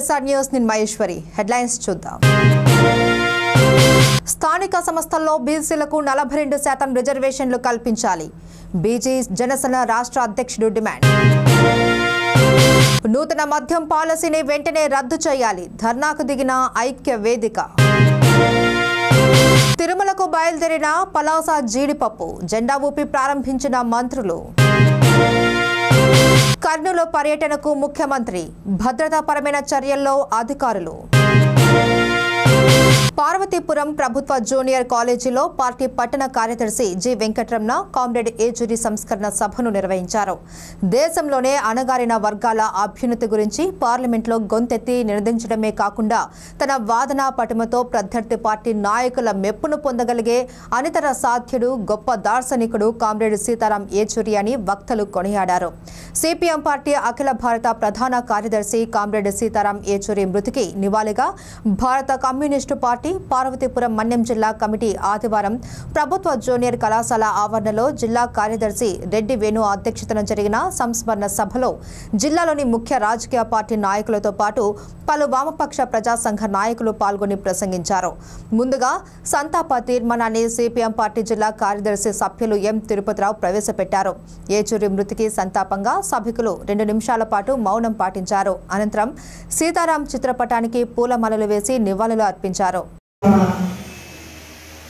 SR news నిన్ Maheshwari headlines చూద్దాం. స్థానిక సంస్థల్లో బీసీలకు 42% రిజర్వేషన్లు కల్పించాలి. బీజీ జనసేన రాష్ట్ర అధ్యక్షుడు డిమాండ్. నూతన మద్యం పాలసీని వెంటనే రద్దు చేయాలి. ధర్నాకు దిగిన ఐక్య వేదిక. తిరుమలకు బయలుదేరిన పలాస జీడిపప్పు జెండా ఊపి ప్రారంభించిన మంత్రులు. కర్నూలు పర్యటనకు ముఖ్యమంత్రి. భద్రతాపరమైన చర్యల్లో అధికారులు. పార్వతీపురం ప్రభుత్వ జూనియర్ కాలేజీలో పార్టీ పట్టణ కార్యదర్శి జి వెంకటరమణ కామ్రేడ్ ఏజూరి సంస్కరణ సభను నిర్వహించారు. దేశంలోనే అణగారిన వర్గాల అభ్యున్నతి గురించి పార్లమెంట్లో గొంతెత్తి నినదించడమే కాకుండా తన వాదనా పటిమతో ప్రత్యర్థి పార్టీ నాయకుల మెప్పును పొందగలిగే అనితర సాధ్యుడు, గొప్ప దార్శనికుడు కామ్రేడ్ సీతారాం ఏచూరి అని వక్తలు కొనియాడారు. సిపిఎం పార్టీ అఖిల భారత ప్రధాన కార్యదర్శి కామ్రేడ్ సీతారాం ఏచూరి మృతికి నివాళిగా భారత కమ్యూనిస్టు పార్టీ పార్వతీపురం మన్యం జిల్లా కమిటీ ఆదివారం ప్రభుత్వ జూనియర్ కళాశాల ఆవరణలో జిల్లా కార్యదర్శి రెడ్డి వేణు అధ్యక్షతన జరిగిన సంస్మరణ సభలో జిల్లాలోని ముఖ్య రాజకీయ పార్టీ నాయకులతో పాటు పలు వామపక్ష ప్రజా సంఘ నాయకులు పాల్గొని ప్రసంగించారు. ముందుగా సంతాప తీర్మానాన్ని సిపిఎం పార్టీ జిల్లా కార్యదర్శి సభ్యులు ఎం తిరుపతిరావు ప్రవేశపెట్టారు. ఏచూరి మృతికి సంతాపంగా సభికులు 2 నిమిషాల పాటు మౌనం పాటించారు. అనంతరం సీతారాం చిత్రపటానికి పూలమాలలు వేసి నివాళులు అర్పించారు.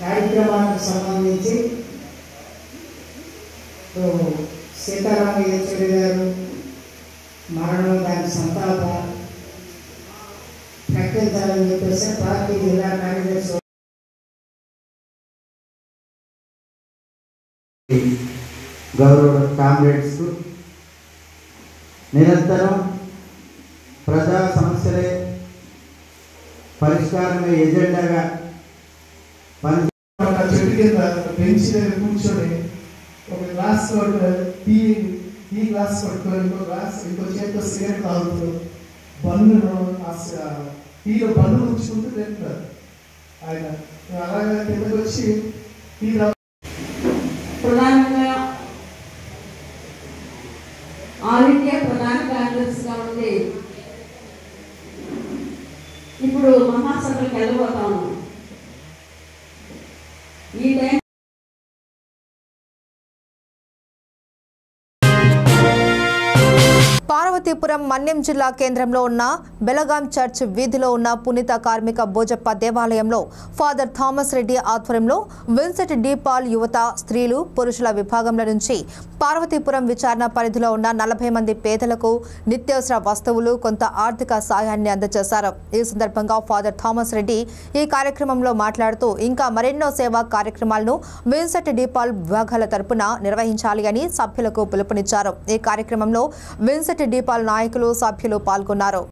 కార్యక్రమానికి సంబంధించి సీతారాం ఏచూరి గారు మరణం, దాని సంతాపం ప్రకటించాలని చెప్పేసి పార్టీ జిల్లా కార్యదర్శి గౌరవ కామ్రేడ్స్ నిరంతరం ప్రజా సమస్యలే పరిష్కారమే ఎజెండాగా చెట్టు కింద బెంచ్ దగ్గర కూర్చొని ఒక గ్లాస్ టీ గ్లాస్ పట్టుకొని ఇంకో చేతితో సిగరెట్ తాగుతూ బన్నును టీలో బన్ను ఉంచుకుంటూ తింటారు ఆయన. అలాగే కిందకి వచ్చి టీ ప్రధానంగా ఆల్ ఇండియా ప్రధాన కార్యదర్శిగా ఉండి ఇప్పుడు మహాసభలకు వెళ్ళబోతాను. ఈ టైం పార్వతీపురం మన్యం జిల్లా కేంద్రంలో ఉన్న బెలగాం చర్చ్ వీధిలో ఉన్న పునీత కార్మిక భోజప్ప దేవాలయంలో ఫాదర్ థామస్ రెడ్డి ఆధ్వర్యంలో విన్సెంట్ డి పాల్ యువత, స్త్రీలు, పురుషుల విభాగంల నుంచి పార్వతీపురం విచారణ పరిధిలో ఉన్న 40 మంది పేదలకు నిత్యావసర వస్తువులు, కొంత ఆర్థిక సాయాన్ని అందజేశారు. ఈ సందర్భంగా ఫాదర్ థామస్ రెడ్డి ఈ కార్యక్రమంలో మాట్లాడుతూ ఇంకా మరెన్నో సేవా కార్యక్రమాలను విన్సెంట్ డి పాల్ విభాగాల తరపున నిర్వహించాలి అని సభ్యులకు పిలుపునిచ్చారు. ఈ కార్యక్రమంలో విన్సెంట్ డి పాల్ నాయకులు, సభ్యులు పాల్గొన్నారు.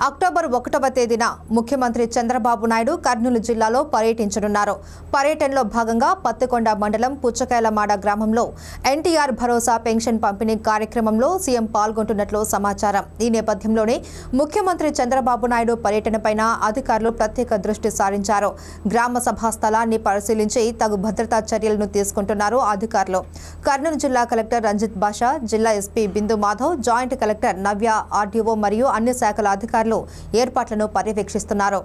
అక్టోబర్ 1వ తేదీన ముఖ్యమంత్రి చంద్రబాబు నాయుడు కర్నూలు జిల్లాలో పర్యటించనున్నారు. పర్యటనలో భాగంగా పత్తికొండ మండలం పుచ్చకాయలమాడ గ్రామంలో ఎన్టీఆర్ భరోసా పెన్షన్ పంపిణీ కార్యక్రమంలో సీఎం పాల్గొంటున్నట్లు సమాచారం. ఈ నేపథ్యంలోనే ముఖ్యమంత్రి చంద్రబాబు నాయుడు పర్యటనపైన అధికారులు ప్రత్యేక దృష్టి సారించారు. గ్రామ సభా స్థలాన్ని పరిశీలించి తగు భద్రతా చర్యలను తీసుకుంటున్నారు అధికారులు. కర్నూలు జిల్లా కలెక్టర్ రంజిత్ బాషా, జిల్లా ఎస్పీ బిందు మాధవ్, జాయింట్ కలెక్టర్ నవ్య, ఆర్డీఓ మరియు అన్ని శాఖల అధికారులు ఏర్పాట్లను పర్యవేక్షిస్తున్నారు.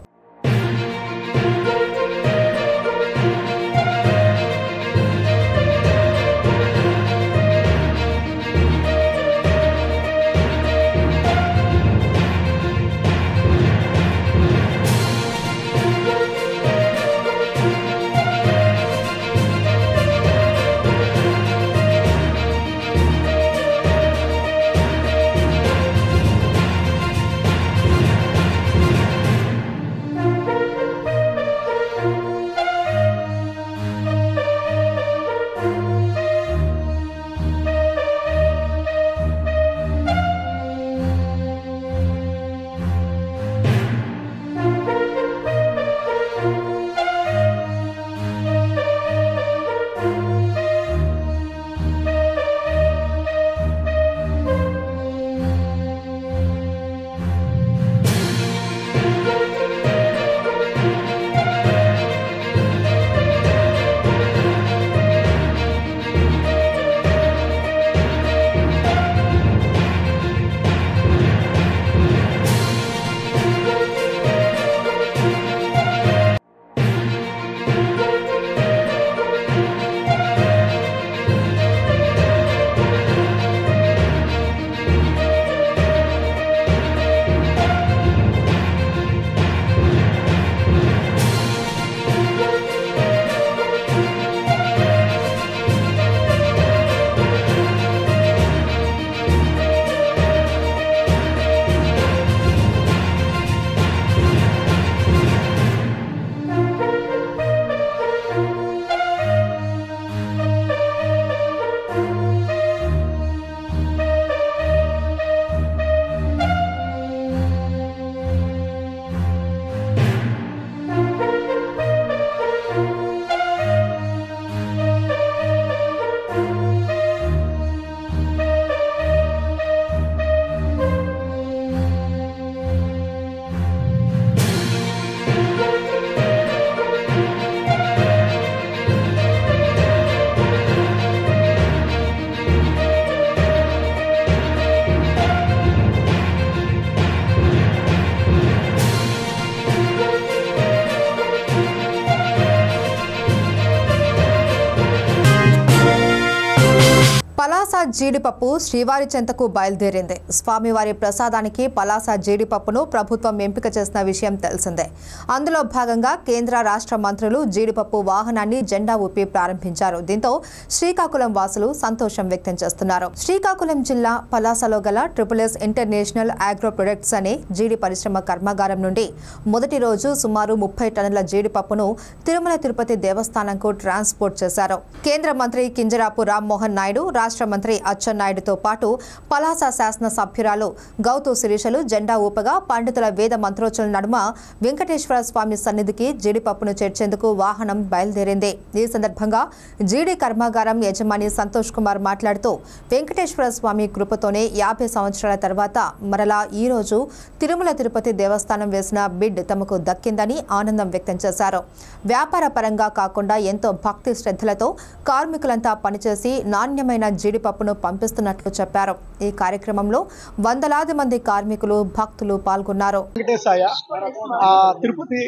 పలాస జీడిపప్పు శ్రీవారి చెంతకు బయలుదేరింది. స్వామివారి ప్రసాదానికి పలాస జీడిపప్పును ప్రభుత్వం ఎంపిక చేసిన విషయం తెలిసిందే. అందులో భాగంగా కేంద్ర రాష్ట్ర మంత్రులు జీడిపప్పు వాహనాన్ని జెండా ఊపి ప్రారంభించారు. దీంతో శ్రీకాకుళం వాసులు సంతోషం వ్యక్తం చేస్తున్నారు. శ్రీకాకుళం జిల్లా పలాసలో గల SSS ఇంటర్నేషనల్ ఆగ్రో ప్రొడక్ట్స్ అనే జీడి పరిశ్రమ కర్మాగారం నుండి మొదటి రోజు సుమారు 30 టన్నుల జీడిపప్పును తిరుమల తిరుపతి దేవస్థానంకు ట్రాన్స్పోర్ట్ చేశారు. కేంద్ర మంత్రి కింజరాపు రామ్మోహన్ నాయుడు, రాష్ట్ర మంత్రి అచ్చెన్నాయుడుతో పాటు పలాస శాసన సభ్యురాలు గౌతు శిరీషలు జెండా ఊపగా పండితుల వేద మంత్రోచ్చల నడుమ వెంకటేశ్వర స్వామి సన్నిధికి జీడిపప్పును చేర్చేందుకు వాహనం బయలుదేరింది. ఈ సందర్భంగా జీడి కర్మాగారం యజమాని సంతోష్ కుమార్ మాట్లాడుతూ వెంకటేశ్వర స్వామి కృపతోనే 50 సంవత్సరాల తర్వాత మరలా ఈ రోజు తిరుమల తిరుపతి దేవస్థానం వేసిన బిడ్ తమకు దక్కిందని ఆనందం వ్యక్తం చేశారు. వ్యాపార పరంగా కాకుండా ఎంతో భక్తి శ్రద్ధలతో కార్మికులంతా పనిచేసి నాణ్యమైన జీడిపప్పును పంపిస్తున్నట్లు చెప్పారు. ఈ కార్యక్రమంలో వందలాది మంది కార్మికులు, భక్తులు పాల్గొన్నారు. తిరుపతి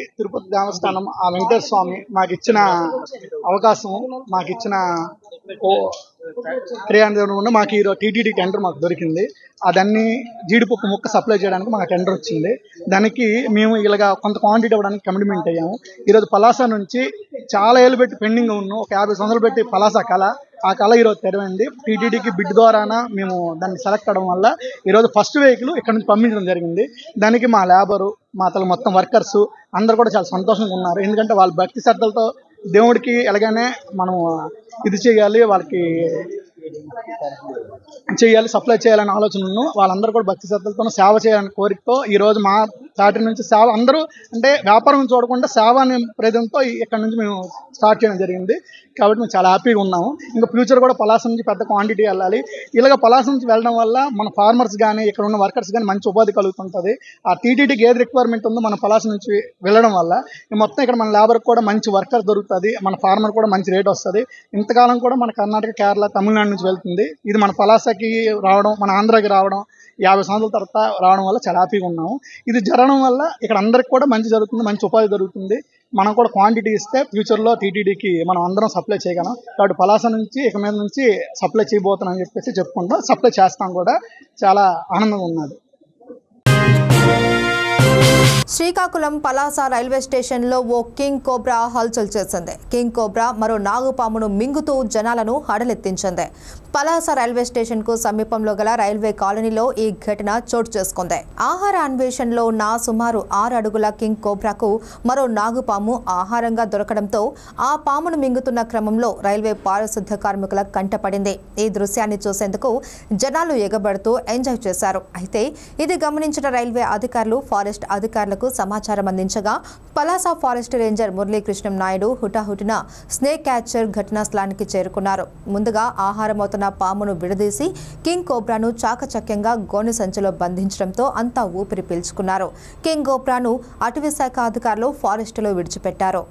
దేవస్థానం ఆ వెంకటేశ్వర స్వామి మాకు ఇచ్చిన అవకాశం, మాకు ఇచ్చిన మాకు ఈరోజు టీటీడీ టెండర్ మాకు దొరికింది. అదన్నీ జీడిపప్పు ముక్క సప్లై చేయడానికి మాకు టెండర్ వచ్చింది. దానికి మేము ఇలాగా కొంత క్వాంటిటీ ఇవ్వడానికి కమిట్మెంట్ అయ్యాము. ఈరోజు పలాస నుంచి చాలా ఏళ్ళు పెట్టి పెండింగ్ ఉన్నాం. ఒక 50 సంవత్సరాలు పెట్టి పలాస కళ, ఆ కళ ఈరోజు తెరవండి. టీటీడీకి బిడ్ ద్వారాన మేము దాన్ని సెలెక్ట్ అవ్వడం వల్ల ఈరోజు ఫస్ట్ వెహికల్ ఇక్కడ నుంచి పంపించడం జరిగింది. దానికి మా లేబరు, మా తల మొత్తం వర్కర్స్ అందరు కూడా చాలా సంతోషంగా ఉన్నారు. ఎందుకంటే వాళ్ళ భక్తి శ్రద్ధలతో దేవుడికి ఎలాగైనా మనం ఇది చేయాలి, వాళ్ళకి చేయాలి, సప్లై చేయాలనే ఆలోచనను వాళ్ళందరూ కూడా భక్తి శ్రద్ధలతో సేవ చేయాలని కోరికతో ఈరోజు మా ఫ్యాక్టరీ నుంచి సేవ అందరూ అంటే వ్యాపారం చూడకుండా సేవ అనే ప్రయత్నంతో ఇక్కడ నుంచి మేము స్టార్ట్ చేయడం జరిగింది. కాబట్టి మేము చాలా హ్యాపీగా ఉన్నాము. ఇంకా ఫ్యూచర్ కూడా పలాస నుంచి పెద్ద క్వాంటిటీ వెళ్ళాలి. ఇలాగ పలాస నుంచి వెళ్ళడం వల్ల మన ఫార్మర్స్ కానీ ఇక్కడ ఉన్న వర్కర్స్ కానీ మంచి ఉపాధి కలుగుతుంటుంది. ఆ టీటీడీకి ఏది రిక్వైర్మెంట్ ఉందో మన పలాస నుంచి వెళ్ళడం వల్ల మొత్తం ఇక్కడ మన లేబర్కి కూడా మంచి వర్కర్ దొరుకుతుంది, మన ఫార్మర్ కూడా మంచి రేట్ వస్తుంది. ఇంతకాలం కూడా మన కర్ణాటక, కేరళ, తమిళనాడు నుంచి వెళ్తుంది. ఇది మన పలాసకి రావడం, మన ఆంధ్రాకి రావడం 50 సంవత్సరాల తర్వాత రావడం వల్ల చాలా హ్యాపీగా ఉన్నాము. ఇది జరగడం వల్ల ఇక్కడ అందరికి కూడా మంచి జరుగుతుంది, మంచి ఉపాధి జరుగుతుంది. మనం కూడా క్వాంటిటీ ఇస్తే ఫ్యూచర్లో టీటీడీకి మనం అందరం సప్లై చేయగలం. కాబట్టి పలాస నుంచి ఇక మీద నుంచి సప్లై చేయబోతున్నాం అని చెప్పేసి చెప్పుకుంటాం. సప్లై చేస్తాం కూడా. చాలా ఆనందంగా ఉన్నది. శ్రీకాకుళం పలాస రైల్వే స్టేషన్లో ఓ కింగ్ కోబ్రా హల్చల్ చేసింది. కింగ్ కోబ్రా మరో నాగుపామును మింగుతూ జనాలను హడలెత్తించింది. పలాస రైల్వే స్టేషన్కు సమీపంలో గల రైల్వే కాలనీలో ఈ ఘటన చోటు చేసుకుంది. ఆహార అన్వేషణలో ఉన్న సుమారు 6 అడుగుల కింగ్ కోబ్రాకు మరో నాగుపాము ఆహారంగా దొరకడంతో ఆ పామును మింగుతున్న క్రమంలో రైల్వే పారిశుద్ధ్య కార్మికుల కంటపడింది. ఈ దృశ్యాన్ని చూసేందుకు జనాలు ఎగబడుతూ ఎంజాయ్ చేశారు. అయితే ఇది గమనించిన రైల్వే అధికారులు ఫారెస్ట్ అధికారులకు సమాచారం అందించగా పలాస ఫారెస్ట్ రేంజర్ మురళీకృష్ణం నాయుడు హుటాహుటిన స్నేక్ క్యాచర్ ఘటనా స్థలానికి చేరుకున్నారు. ముందుగా ఆహారమవుతున్న పామును విడదీసి కింగ్ కోబ్రాను చాకచక్యంగా గోనె సంచిలో బంధించడంతో అంతా ఊపిరి పీల్చుకున్నారు. కింగ్ కోబ్రాను అటవీ శాఖ అధికారులు ఫారెస్టులో విడిచిపెట్టారు.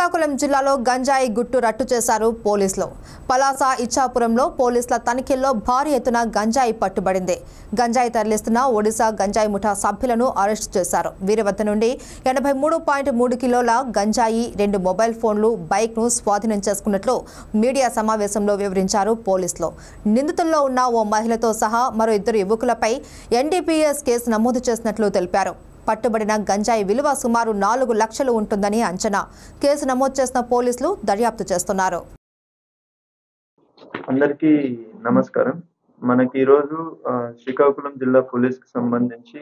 శ్రీకాకుళం జిల్లాలో గంజాయి గుట్టు రట్టు చేశారు పోలీసులు. పలాస ఇచ్చాపురంలో పోలీసుల తనిఖీల్లో భారీ ఎత్తున గంజాయి పట్టుబడింది. గంజాయి తరలిస్తున్న ఒడిశా గంజాయి ముఠా సభ్యులను అరెస్టు చేశారు. వీరి వద్ద నుండి 83.3 కిలోల గంజాయి, 2 మొబైల్ ఫోన్లు, బైక్ను స్వాధీనం చేసుకున్నట్లు మీడియా సమావేశంలో వివరించారు పోలీసులు. నిందితుల్లో ఉన్న ఓ మహిళతో సహా మరో 2 యువకులపై NDPS కేసు నమోదు చేసినట్లు తెలిపారు. పట్టుబడిన గంజాయి విలువ సుమారు 4 లక్షలు ఉంటుందని అంచనా. కేసు నమోదు చేసిన పోలీసులు దర్యాప్తు చేస్తున్నారు. అందరికీ నమస్కారం. మనకి ఈరోజు శ్రీకాకుళం జిల్లా పోలీస్కి సంబంధించి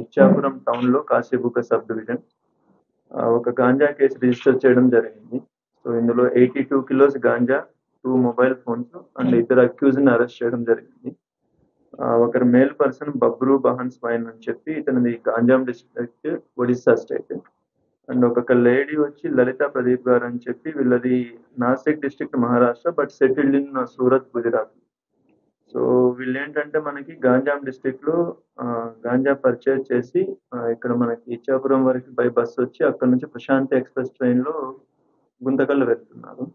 ఇచ్చాపురం టౌన్లో కాశీబుగ్గ సబ్ డివిజన్ ఒక గాంజా కేసు రిజిస్టర్ చేయడం జరిగింది. సో ఇందులో 82 kilos ganja, 2 mobile phones and 2 అక్యూజ్ని అరెస్ట్ చేయడం జరిగింది. ఒకరు మేల్ పర్సన్ బబ్రూ బహన్ స్వైన్ అని చెప్పి, ఇతనిది Ganjam district, Odisha state. And ఒక లేడీ వచ్చి లలిత ప్రదీప్ గారు అని చెప్పి, వీళ్ళది Nashik district Maharashtra, but settled in Surat, Gujarat. So వీళ్ళు ఏంటంటే మనకి గాంజాం డిస్ట్రిక్ట్ లో గాంజా పర్చేజ్ చేసి ఇక్కడ మనకి ఇచ్చాపురం వరకు బై బస్సు వచ్చి అక్కడ నుంచి ప్రశాంతి ఎక్స్ప్రెస్ ట్రైన్ లో గుంతకల్ వెళ్తున్నారు.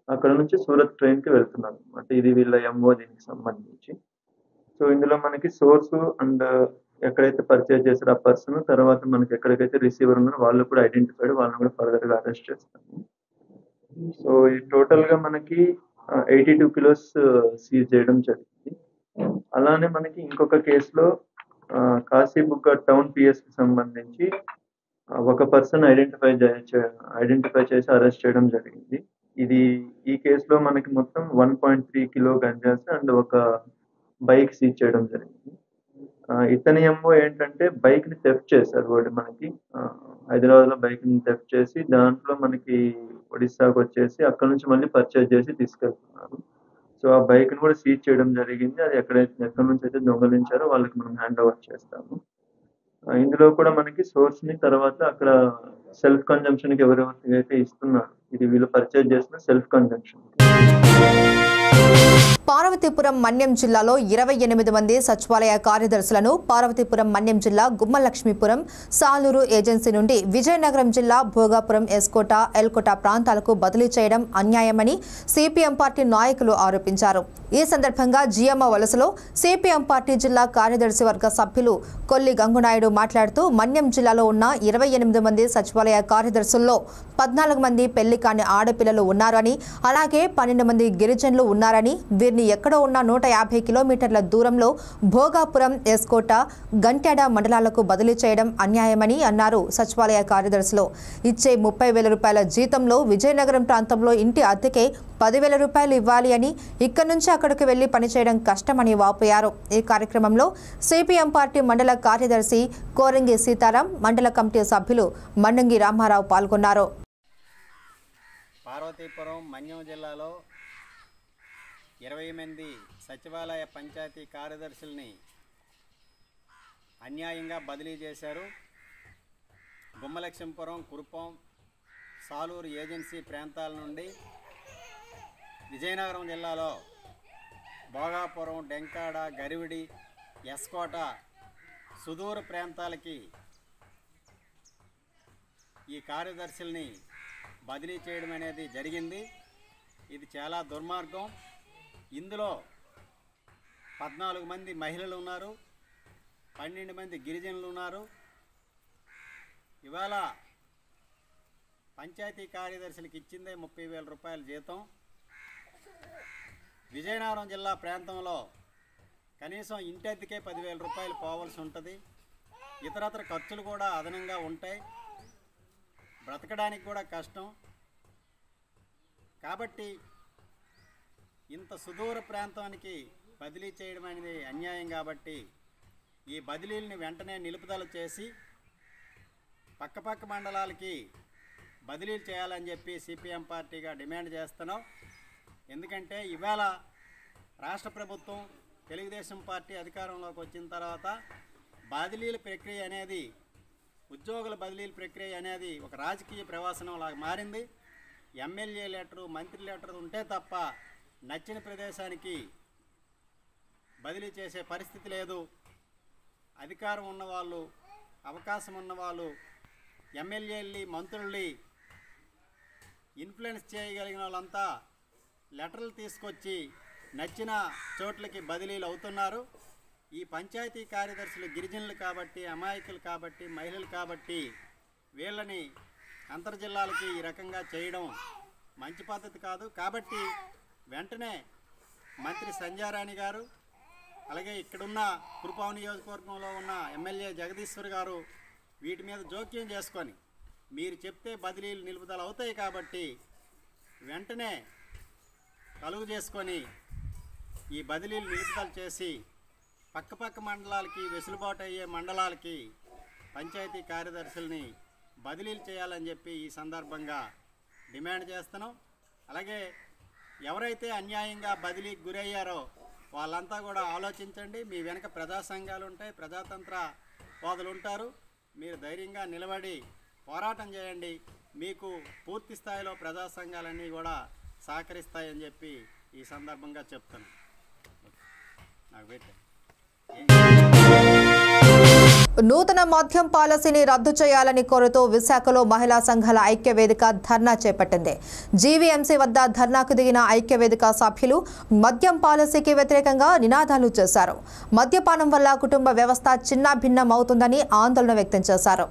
అక్కడ నుంచి సూరత్ ట్రైన్ కి వెళ్తున్నారు అనమాట. ఇది వీళ్ళ MO దీనికి సంబంధించి. సో ఇందులో మనకి సోర్స్ అండ్ ఎక్కడైతే పర్చేజ్ చేశారో ఆ పర్సన్, తర్వాత మనకి ఎక్కడికైతే రిసీవర్ ఉన్నారో వాళ్ళు కూడా ఐడెంటిఫైడ్, వాళ్ళని కూడా ఫర్దర్ గా అరెస్ట్ చేస్తాము. సో ఈ టోటల్ గా మనకి 82 కిలోస్ సీజ్ చేయడం జరిగింది. అలానే మనకి ఇంకొక కేసులో కాశీబుగ్గ టౌన్ PS కి సంబంధించి ఒక పర్సన్ ఐడెంటిఫై చేసి అరెస్ట్ చేయడం జరిగింది. ఈ కేసులో మనకి మొత్తం 1.3 కిలో గంజాస్ అండ్ ఒక బైక్ సీజ్ చేయడం జరిగింది. ఇతని MO ఏంటంటే బైక్ ని థెఫ్ట్ చేశారు. వాడు మనకి హైదరాబాద్ లో బైక్ ని థెఫ్ట్ చేసి దాంట్లో మనకి ఒడిస్సాకు వచ్చేసి అక్కడ నుంచి మళ్ళీ పర్చేజ్ చేసి తీసుకెళ్తున్నారు. సో ఆ బైక్ ని కూడా సీజ్ చేయడం జరిగింది. అది ఎక్కడి నుంచి అయితే దొంగలించారో వాళ్ళకి మనం హ్యాండ్ ఓవర్ చేస్తాము. ఇందులో కూడా మనకి సోర్స్ ని, తర్వాత అక్కడ సెల్ఫ్ కన్జంప్షన్ కి ఎవరెవరైతే ఇస్తున్నారు, ఇది వీళ్ళు పర్చేజ్ చేసిన సెల్ఫ్ కన్జంప్షన్. పార్వతీపురం మన్యం జిల్లాలో 28 మంది సచివాలయ కార్యదర్శులను పార్వతీపురం మన్యం జిల్లా గుమ్మలక్ష్మీపురం సాలూరు ఏజెన్సీ నుండి విజయనగరం జిల్లా భోగాపురం, ఎస్కోట, ఎల్కోట ప్రాంతాలకు బదిలీ చేయడం అన్యాయమని CPM పార్టీ నాయకులు ఆరోపించారు. ఈ సందర్భంగా జియమ్మ వలసలో CPM పార్టీ జిల్లా కార్యదర్శి వర్గ సభ్యులు కొల్లి గంగునాయుడు మాట్లాడుతూ, మన్యం జిల్లాలో ఉన్న 28 మంది సచివాలయ కార్యదర్శుల్లో 14 మంది పెళ్లి కాని ఆడపిల్లలు ఉన్నారని, అలాగే 12 మంది గిరిజనులు ఉన్నారని, వీరిని ఎక్కడో ఉన్న 150 కిలోమీటర్ల దూరంలో భోగాపురం, ఎస్కోట, గంట్యాడ మండలాలకు బదిలీ చేయడం అన్యాయమని అన్నారు. సచివాలయ కార్యదర్శులు ఇచ్చే 30,000 రూపాయల జీతంలో విజయనగరం ప్రాంతంలో ఇంటి అద్దెకే 10,000 రూపాయలు ఇవ్వాలి అని, ఇక్కడి నుంచి అక్కడికి వెళ్లి పనిచేయడం కష్టమని వాపోయారు. ఈ కార్యక్రమంలో CPM పార్టీ మండల కార్యదర్శి కోరంగి సీతారాం, మండల కమిటీ సభ్యులు మండంగి రామారావు పాల్గొన్నారు. పార్వతీపురం మన్యం జిల్లాలో 20 మంది సచివాలయ పంచాయతీ కార్యదర్శుల్ని అన్యాయంగా బదిలీ చేశారు. గుమ్మలక్ష్మీపురం, కురుపం, సాలూరు ఏజెన్సీ ప్రాంతాల నుండి విజయనగరం జిల్లాలో భోగాపురం, డెంకాడ, గరివిడి, ఎస్కోట సుదూర ప్రాంతాలకి ఈ కార్యదర్శుల్ని బదిలీ చేయడం అనేది జరిగింది. ఇది చాలా దుర్మార్గం. ఇందులో 14 మంది మహిళలు ఉన్నారు, 12 మంది గిరిజనులు ఉన్నారు. ఇవాళ పంచాయతీ కార్యదర్శులకు ఇచ్చిందే 30,000 రూపాయల జీతం. విజయనగరం జిల్లా ప్రాంతంలో కనీసం ఇంటెత్తికే 10,000 రూపాయలు పోవాల్సి ఉంటుంది. ఇతరత్ర ఖర్చులు కూడా అదనంగా ఉంటాయి. బ్రతకడానికి కూడా కష్టం. కాబట్టి ఇంత సుదూర ప్రాంతానికి బదిలీ చేయడం అనేది అన్యాయం. కాబట్టి ఈ బదిలీలను వెంటనే నిలుపుదల చేసి పక్కపక్క మండలాలకి బదిలీలు చేయాలని చెప్పి CPM పార్టీగా డిమాండ్ చేస్తున్నాం. ఎందుకంటే ఇవాళ రాష్ట్ర ప్రభుత్వం, తెలుగుదేశం పార్టీ అధికారంలోకి వచ్చిన తర్వాత బదిలీల ప్రక్రియ అనేది, ఉద్యోగుల బదిలీల ప్రక్రియ అనేది ఒక రాజకీయ ప్రవాసనం లాగా మారింది. ఎమ్మెల్యే లెటరు, మంత్రి లెటర్ ఉంటే తప్ప నచ్చిన ప్రదేశానికి బదిలీ చేసే పరిస్థితి లేదు. అధికారం ఉన్నవాళ్ళు, అవకాశం ఉన్నవాళ్ళు ఎమ్మెల్యేల్ని, మంత్రుల్ని ఇన్ఫ్లుయెన్స్ చేయగలిగిన వాళ్ళంతా లెటర్లు తీసుకొచ్చి నచ్చిన చోట్లకి బదిలీలు అవుతున్నారు. ఈ పంచాయతీ కార్యదర్శులు గిరిజనులు కాబట్టి, అమాయకులు కాబట్టి, మహిళలు కాబట్టి వీళ్ళని అంతర్జిల్లాలకి ఈ రకంగా చేయడం మంచి పద్ధతి కాదు. కాబట్టి వెంటనే మంత్రి సంధ్యారాణి గారు, అలాగే ఇక్కడున్న కురుపావు నియోజకవర్గంలో ఉన్న ఎమ్మెల్యే జగదీశ్వర్ గారు వీటి మీద జోక్యం చేసుకొని, మీరు చెప్తే బదిలీలు నిలుపుదల అవుతాయి కాబట్టి వెంటనే కలుగు చేసుకొని ఈ బదిలీలు నిలుపుదల చేసి పక్కపక్క మండలాలకి, వెసులుబాటు అయ్యే మండలాలకి పంచాయతీ కార్యదర్శుల్ని బదిలీలు చేయాలని చెప్పి ఈ సందర్భంగా డిమాండ్ చేస్తున్నాం. అలాగే ఎవరైతే అన్యాయంగా బదిలీకి గురయ్యారో వాళ్ళంతా కూడా ఆలోచించండి. మీ వెనక ప్రజా సంఘాలు ఉంటాయి, ప్రజాతంత్ర వాదులు ఉంటారు. మీరు ధైర్యంగా నిలబడి పోరాటం చేయండి. మీకు పూర్తి స్థాయిలో ప్రజా సంఘాలన్నీ కూడా సహకరిస్తాయని చెప్పి ఈ సందర్భంగా చెప్తాను. నాకు పెట్టే నూతన మద్యం పాలసీని రద్దు చేయాలని కోరుతూ విశాఖలో మహిళా సంఘాల ఐక్యవేదిక ధర్నా చేపట్టింది. జీవీఎంసీ వద్ద ధర్నాకు దిగిన ఐక్యవేదిక సభ్యులు మద్యం పాలసీకి వ్యతిరేకంగా నినాదాలు చేశారు. మద్యపానం వల్ల కుటుంబ వ్యవస్థ చిన్నాభిన్నమవుతుందని ఆందోళన వ్యక్తం చేశారు.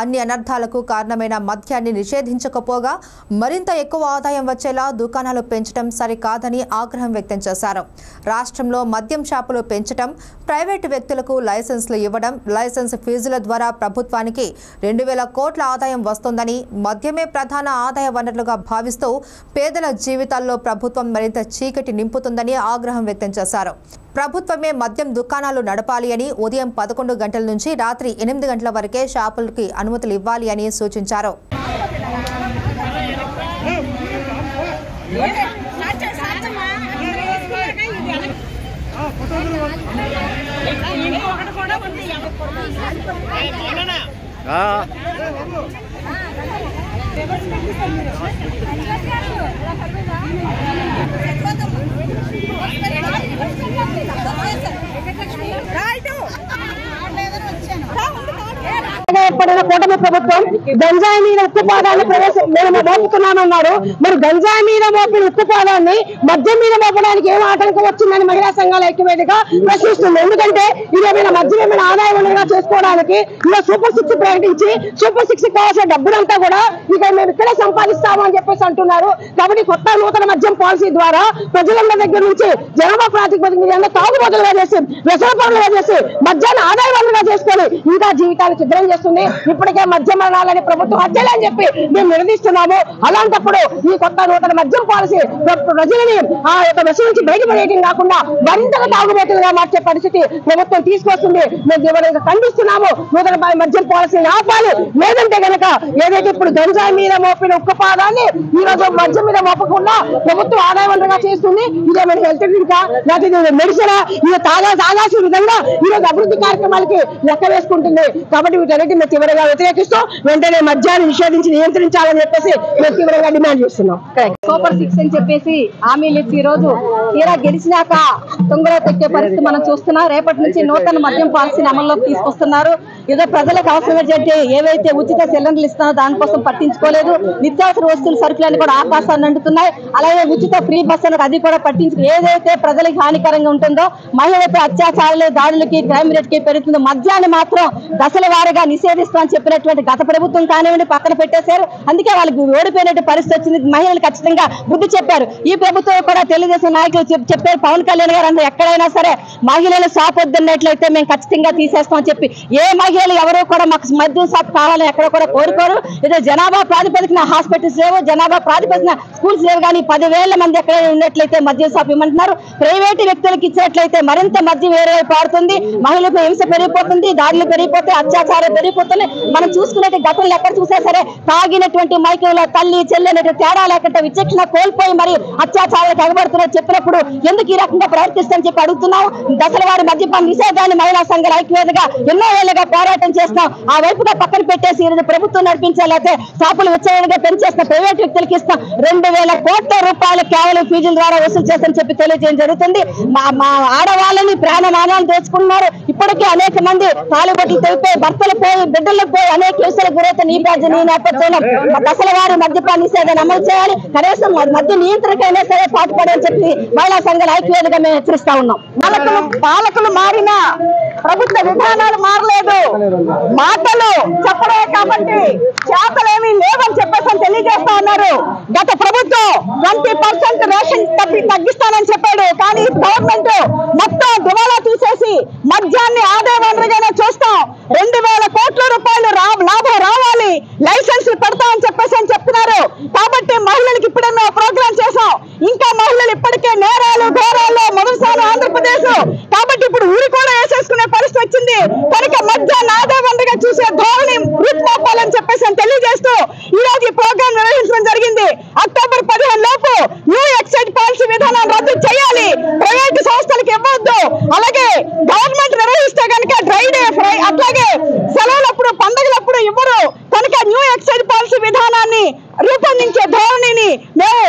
అన్ని అనర్థాలకు కారణమైన మద్యాన్ని నిషేధించకపోగా మరింత ఎక్కువ ఆదాయం వచ్చేలా దుకాణాలు పెంచడం సరికాదని ఆగ్రహం వ్యక్తం చేశారు. రాష్ట్రంలో మద్యం షాపులు పెంచడం, ప్రైవేటు వ్యక్తులకు లైసెన్సులు ఇవ్వడం, లైసెన్స్ ఫీజుల ద్వారా ప్రభుత్వానికి 2000 కోట్ల ఆదాయం వస్తుందని, మద్యమే ప్రధాన ఆదాయ వనరులుగా భావిస్తూ పేదల జీవితాల్లో ప్రభుత్వం మరింత చీకటి నింపుతుందని ఆగ్రహం వ్యక్తం చేశారు. ప్రభుత్వమే మద్యం దుకాణాలు నడపాలి అని, ఉదయం 11 గంటల నుంచి రాత్రి 8 గంటల వరకే షాపులకి అనుమతులు ఇవ్వాలి అని సూచించారు. ఏర్పడిన కూటమి ప్రభుత్వం గంజాయి మీద ఉక్కుపాదాన్ని మేము మోపుతున్నామన్నారు. మరి గంజాయి మీద మోపిన ఉక్కుపాదాన్ని మద్యం మీద మోపడానికి ఏం ఆటంకం వచ్చిందని మహిళా సంఘాల ఐక్యవేదిక ప్రశ్నిస్తుంది. ఎందుకంటే ఇదేమైనా మద్యం ఏమైనా ఆదాయ వనరుగా చేసుకోవడానికి ఇలా సూపర్ 6 ప్రకటించి సూపర్ 6 కావాల్సిన డబ్బులంతా కూడా ఇక మేము ఇక్కడే సంపాదిస్తాము అని చెప్పేసి అంటున్నారు. కాబట్టి కొత్త నూతన మద్యం పాలసీ ద్వారా ప్రజలందరి దగ్గర నుంచి జనాభా ప్రాతిపదిక మీద తాగుబోతులుగా చేసి, వ్యసన పనులుగా చేసి, మద్యాన్ని ఆదాయ వనరుగా చేసుకొని ఇంకా జీవితాలు చిద్రం చేస్తుంది. ఇప్పటికే మద్య మరణాలని ప్రభుత్వం హత్యలని చెప్పి మేము నిలదీస్తున్నాము. అలాంటప్పుడు ఈ కొత్త నూతన మద్యం పాలసీ ప్రజలని ఆ యొక్క వ్యసనం నుంచి బయటపడేయడం కాకుండా మరింతగా తాగుబోతులుగా మార్చే పరిస్థితి ప్రభుత్వం తీసుకొస్తుంది. మేము తీవ్రంగా ఖండిస్తున్నాము. నూతన మద్యం పాలసీని ఆపాలి. లేదంటే కనుక ఏదైతే ఇప్పుడు గంజాయి మీద మోపిన ఉక్కుపాదాన్ని ఈ రోజు మద్యం మీద మోపకుండా ప్రభుత్వం ఆదాయ వనరుగా చేస్తుంది. ఇదేమైనా హెల్త్ డ్రింకా, లేకపోతే మెడిసినా, ఇది తాగాల్సిన విధంగా ఈ రోజు అభివృద్ధి కార్యక్రమాలకి లెక్క వేసుకుంటుంది. కాబట్టి వీటన్నిటి మేము తీవ్రంగా వ్యతిరేకిస్తూ వెంటనే మద్యాన్ని నిషేధించి నియంత్రించాలని చెప్పేసి మేము తీవ్రంగా డిమాండ్ చేస్తున్నాం. సూపర్ 6 అని చెప్పేసి హామీలు ఇచ్చి ఈ రోజు తీరా గెలిచినాక తొంగలో తెక్కే పరిస్థితి మనం చూస్తున్నాం. రేపటి నుంచి నూతన మద్యం పాలసీని అమల్లోకి తీసుకొస్తున్నారు. ఏదో ప్రజలకు అవసరమైతే ఏవైతే ఉచిత సిలిండర్లు ఇస్తున్నారో దానికోసం పట్టించుకోలేదు. నిత్యావసర వస్తువులు సరుకులన్నీ కూడా ఆకాశాన్ని అంటున్నాయి. అలాగే ఉచిత ఫ్రీ బస్సులకు అది కూడా పట్టించుకు ఏదైతే ప్రజలకు హానికరంగా ఉంటుందో, మహిళలపై అత్యాచారాలు, దాడులకి, క్రైమ్ రేట్ కి పెరుగుతుందో మద్యాన్ని మాత్రం దశల వారీగా నిషేధిస్తామని చెప్పినటువంటి గత ప్రభుత్వం కానివ్వండి పక్కన పెట్టేశారు. అందుకే వాళ్ళకి ఓడిపోయినట్టు పరిస్థితి వచ్చింది. మహిళలు ఖచ్చితంగా బుద్ధి చెప్పారు. ఈ ప్రభుత్వం కూడా తెలుగుదేశం నాయకులు చెప్పారు. పవన్ కళ్యాణ్ గారు అందరూ ఎక్కడైనా సరే మహిళలు షాప్ వద్దన్నట్లయితే మేము ఖచ్చితంగా తీసేస్తామని చెప్పి ఏ మహిళలు ఎవరో కూడా మాకు మద్యం షాప్ కావాలని ఎక్కడ కూడా కోరుకోరు. ఏదో జనాభా ప్రాతిపదికన హాస్పిటల్స్ లేవు, జనాభా ప్రాతిపదికన స్కూల్స్ లేవు, కానీ 10,000 మంది ఎక్కడైనా ఉన్నట్లయితే మద్యం షాప్ ఇవ్వమంటున్నారు. ప్రైవేటు వ్యక్తులకు ఇచ్చినట్లయితే మరింత మద్యం వేరే పారుతుంది, మహిళలకు హింస పెరిగిపోతుంది, దాడులు పెరిగిపోతాయి, అత్యాచారం పెరిగిపోతుంది. మనం చూసుకున్నట్టు గతంలో ఎక్కడ చూసా సరే తాగినటువంటి మైకంలో తల్లి చెల్లి అనే తేడా లేకుండా విచక్షణ కోల్పోయి మరి అత్యాచారాలకు ఎగబడుతున్నారు. చెప్పినప్పుడు ఎందుకు ఈ రకంగా ప్రవర్తిస్తామని చెప్పి అడుగుతున్నాం. దశల వారి మద్యపాన నిషేధాన్ని మహిళా సంఘాల ఐక్యవేదిగా ఎన్నో ఏళ్ళుగా పోరాటం చేస్తాం. ఆ వైపుగా పక్కన పెట్టేసి ఈరోజు ప్రభుత్వం నడిపించాలంటే షాపులు విచ్చలవిడిగా పెంచేసిన ప్రైవేట్ వ్యక్తులకి ఇస్తాం 2,000 కోట్ల రూపాయలు కేవలం ఫీజుల ద్వారా వసూలు చేస్తామని చెప్పి తెలియజేయడం జరుగుతుంది. మా ఆడవాళ్ళని ప్రాణమానాలు దోచుకుంటున్నారు. ఇప్పటికే అనేక మంది తాలిబొట్లు తెగిపోయి భర్తలు పోయి బిడ్డలకు పోయి అనేక విషయాలకు గురైతే ఈ నేపథ్యంలో దశల వారి మద్యపాన నిషేధాన్ని అమలు చేయాలి. కనీసం మద్య నియంత్రణకైనా సరే పాటుపడని చెప్పి మహిళా సంఘాల ఐక్యవేదికగా మేము హెచ్చరిస్తా ఉన్నాం. పాలకులు మారినా ప్రభుత్వ విధానాలు మారలేదు. మాటలు చెప్పడే కాబట్టి చేతలేమీ లేవని చెప్పేసి తెలియజేస్తా ఉన్నారు. గత ప్రభుత్వం 20% రేషన్ తగ్గిస్తానని చెప్పాడు. కానీ గవర్నమెంట్ మొత్తం దివాలా తీసేసి మద్యాన్ని ఆదాయ వనరుగానే చూస్తాం. 2,000 కోట్ల రూపాయలు లాభం రావాలి, లైసెన్సులు పెడతామని చెప్పేసి చెప్తున్నారు. కాబట్టి మహిళలకు ఇప్పుడే మేము ప్రోగ్రామ్ చేసాం. ఇంకా మహిళలు ఇప్పటికే నేరాలు ఘోరాల్లో మొదటిసారి ఆంధ్రప్రదేశ్. కాబట్టి ఇప్పుడు ఊరి కూడా వేసేసుకునే పరిస్థితి వచ్చింది. కనుక మద్యాన్ని ఆదాయ వనరుగా చూసే ధోరణి రూపుమాపాలని చెప్పేసి తెలియజేస్తూ ఈ రోజు ఈ ప్రోగ్రామ్ నిర్వహించడం జరిగింది. అక్టోబర్ 15 లోపు న్యూ ఎక్సైజ్ పాలసీ విధానాన్ని రద్దు చేయాలి, ప్రైవేటు సంస్థలకు ఇవ్వద్దు. అలాగే గవర్నమెంట్ నిర్వహిస్తే కనుక డ్రై డే అట్లాగే సెలవులప్పుడు పండుగలప్పుడు ఇవ్వరు. కనుక న్యూ ఎక్సైజ్ పాలసీ విధానాన్ని రూపొందించే ధోరణిని మేము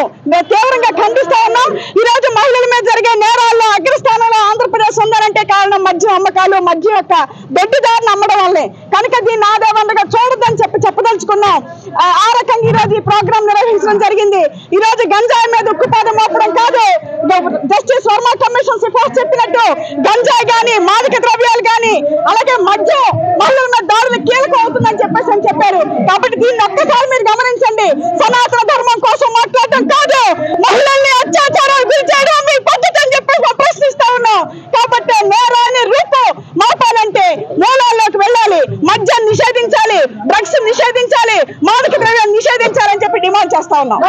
తీవ్రంగా ఖండిస్తా ఉన్నాం. ఈ రోజు మహిళల మీద జరిగే నేరాల్లో అగ్రస్థానంలో ఆంధ్రప్రదేశ్ ఉండాలంటే కారణం మద్యం అమ్మకాలు, మద్యం యొక్క దొడ్డిదారిని అమ్మడం వల్లే. కనుక దీన్ని ఆదాయ వనరుగా చూడొద్దని చెప్పదలుచుకున్నాం. ఆ రకంగా ఈ రోజు ఈ ప్రోగ్రామ్ నిర్వహించడం జరిగింది. ఈ రోజు గంజాయి మీద ఉక్కుపాదం మోపడం కాదు, జస్టిస్ వర్మ కమిషన్ సిఫార్సు చెప్పినట్టు గంజాయి గాని మాదక ద్రవ్యాలు గాని అలాగే మద్యం మహిళల మీద దాడులు కీలకం అవుతుందని చెప్పేసి చెప్పారు. కాబట్టి దీన్ని ఒక్కసారి మీరు గమనించండి. సనాతన ధర్మం కోసం మాట్లాడటం కాదు, మహిళల్ని అత్యాచారాలు గురి చేయడం మీ పద్ధతి అని చెప్పేసి ప్రశ్నిస్తా ఉన్నాం. కాబట్టి నేరాన్ని రూపు మాపాలంటే మూలాల్లోకి వెళ్ళాలి, మద్యం నిషేధించాలి, డ్రగ్స్ నిషేధించాలి, మాదక ద్రవ్యాలు నిషేధించాలని చెప్పి డిమాండ్ చేస్తా ఉన్నాం.